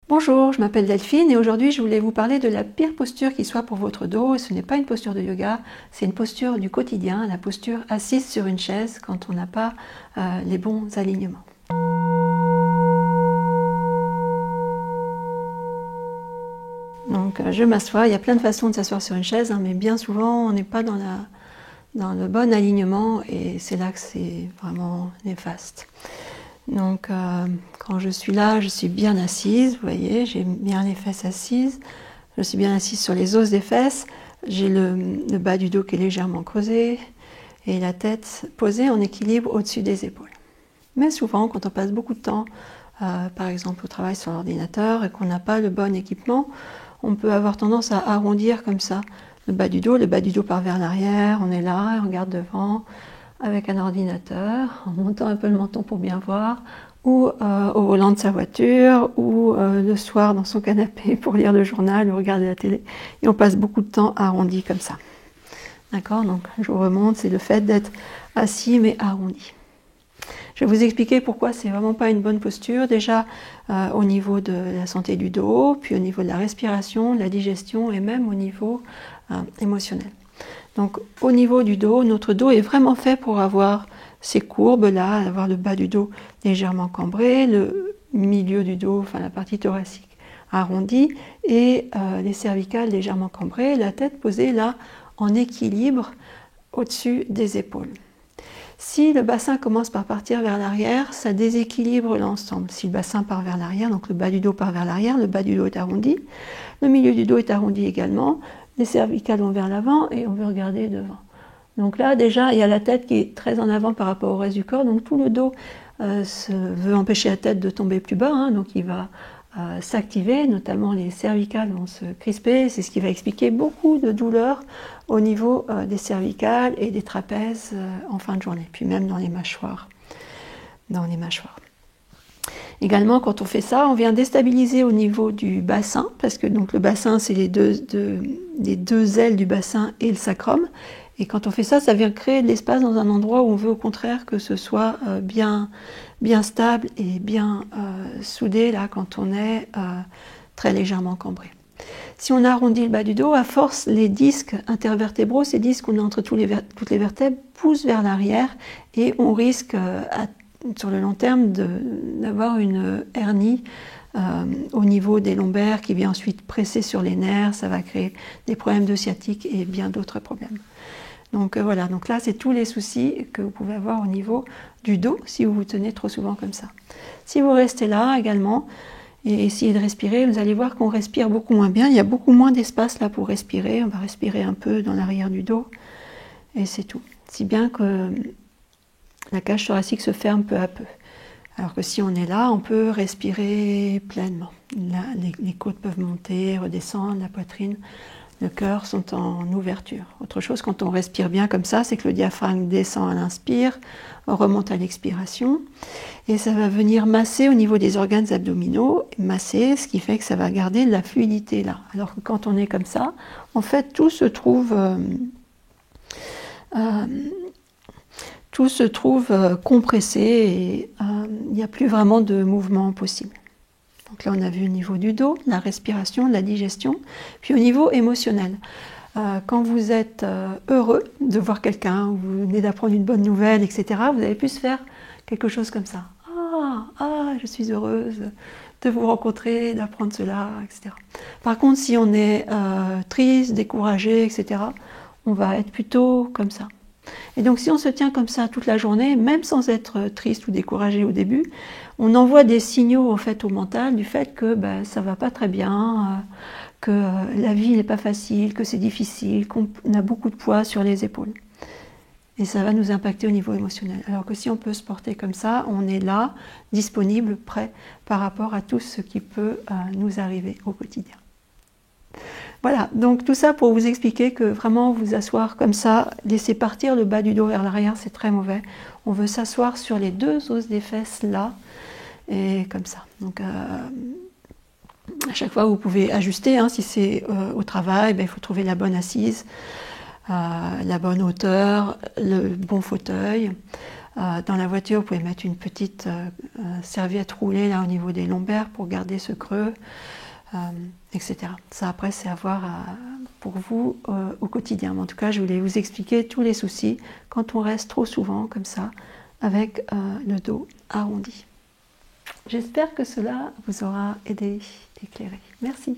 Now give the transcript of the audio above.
Bonjour, je m'appelle Delphine et aujourd'hui je voulais vous parler de la pire posture qui soit pour votre dos. Ce n'est pas une posture de yoga, c'est une posture du quotidien, la posture assise sur une chaise quand on n'a pas les bons alignements. Donc je m'assois, il y a plein de façons de s'asseoir sur une chaise, mais bien souvent on n'est pas dans le bon alignement et c'est là que c'est vraiment néfaste. Donc quand je suis là, je suis bien assise, vous voyez, j'ai bien les fesses assises, je suis bien assise sur les os des fesses, j'ai le bas du dos qui est légèrement creusé et la tête posée en équilibre au-dessus des épaules. Mais souvent, quand on passe beaucoup de temps, par exemple au travail sur l'ordinateur et qu'on n'a pas le bon équipement, on peut avoir tendance à arrondir comme ça le bas du dos part vers l'arrière, on est là, on regarde devant, avec un ordinateur, en montant un peu le menton pour bien voir, ou au volant de sa voiture, ou le soir dans son canapé pour lire le journal ou regarder la télé. Et on passe beaucoup de temps arrondi comme ça. D'accord? Donc je vous remonte, c'est le fait d'être assis mais arrondi. Je vais vous expliquer pourquoi c'est vraiment pas une bonne posture. Déjà au niveau de la santé du dos, puis au niveau de la respiration, de la digestion et même au niveau émotionnel. Donc au niveau du dos, notre dos est vraiment fait pour avoir ces courbes-là, avoir le bas du dos légèrement cambré, le milieu du dos, enfin la partie thoracique arrondie, et les cervicales légèrement cambrées, la tête posée là en équilibre au-dessus des épaules. Si le bassin commence par partir vers l'arrière, ça déséquilibre l'ensemble. Si le bassin part vers l'arrière, donc le bas du dos part vers l'arrière, le bas du dos est arrondi, le milieu du dos est arrondi également, les cervicales vont vers l'avant et on veut regarder devant. Donc là, déjà, il y a la tête qui est très en avant par rapport au reste du corps, donc tout le dos veut empêcher la tête de tomber plus bas, donc il va s'activer, notamment les cervicales vont se crisper, c'est ce qui va expliquer beaucoup de douleurs au niveau des cervicales et des trapèzes en fin de journée, puis même dans les mâchoires. Également, quand on fait ça, on vient déstabiliser au niveau du bassin, parce que donc, le bassin, c'est les deux ailes du bassin et le sacrum. Et quand on fait ça, ça vient créer de l'espace dans un endroit où on veut au contraire que ce soit bien stable et bien soudé, là, quand on est très légèrement cambré. Si on arrondit le bas du dos, à force, les disques intervertébraux, ces disques qu'on a entre toutes les vertèbres, poussent vers l'arrière et on risque sur le long terme d'avoir une hernie au niveau des lombaires qui vient ensuite presser sur les nerfs, ça va créer des problèmes de sciatique et bien d'autres problèmes. Donc voilà, donc là c'est tous les soucis que vous pouvez avoir au niveau du dos si vous vous tenez trop souvent comme ça. Si vous restez là également et essayez de respirer, vous allez voir qu'on respire beaucoup moins bien, il y a beaucoup moins d'espace là pour respirer, on va respirer un peu dans l'arrière du dos et c'est tout. Si bien que la cage thoracique se ferme peu à peu. Alors que si on est là, on peut respirer pleinement. Là, les côtes peuvent monter, redescendre, la poitrine, le cœur sont en ouverture. Autre chose, quand on respire bien comme ça, c'est que le diaphragme descend à l'inspire, remonte à l'expiration, et ça va venir masser au niveau des organes abdominaux, masser, ce qui fait que ça va garder de la fluidité là. Alors que quand on est comme ça, en fait, tout se trouve compressé et il n'y a plus vraiment de mouvement possible. Donc là, on a vu au niveau du dos, la respiration, la digestion, puis au niveau émotionnel. Quand vous êtes heureux de voir quelqu'un, ou vous venez d'apprendre une bonne nouvelle, etc., vous avez pu se faire quelque chose comme ça. Je suis heureuse de vous rencontrer, d'apprendre cela, etc. Par contre, si on est triste, découragé, etc., on va être plutôt comme ça. Et donc si on se tient comme ça toute la journée, même sans être triste ou découragé au début, on envoie des signaux en fait au mental du fait que ça va pas très bien, que la vie n'est pas facile, que c'est difficile, qu'on a beaucoup de poids sur les épaules. Et ça va nous impacter au niveau émotionnel. Alors que si on peut se porter comme ça, on est là, disponible, prêt par rapport à tout ce qui peut nous arriver au quotidien. Voilà, donc tout ça pour vous expliquer que vraiment vous asseoir comme ça, laisser partir le bas du dos vers l'arrière, c'est très mauvais. On veut s'asseoir sur les deux os des fesses là, et comme ça. Donc à chaque fois vous pouvez ajuster, si c'est au travail, il faut trouver la bonne assise, la bonne hauteur, le bon fauteuil. Dans la voiture, vous pouvez mettre une petite serviette roulée là au niveau des lombaires pour garder ce creux, etc. Ça après c'est à voir pour vous au quotidien. Mais en tout cas, je voulais vous expliquer tous les soucis quand on reste trop souvent comme ça avec le dos arrondi. J'espère que cela vous aura aidé, éclairé. Merci.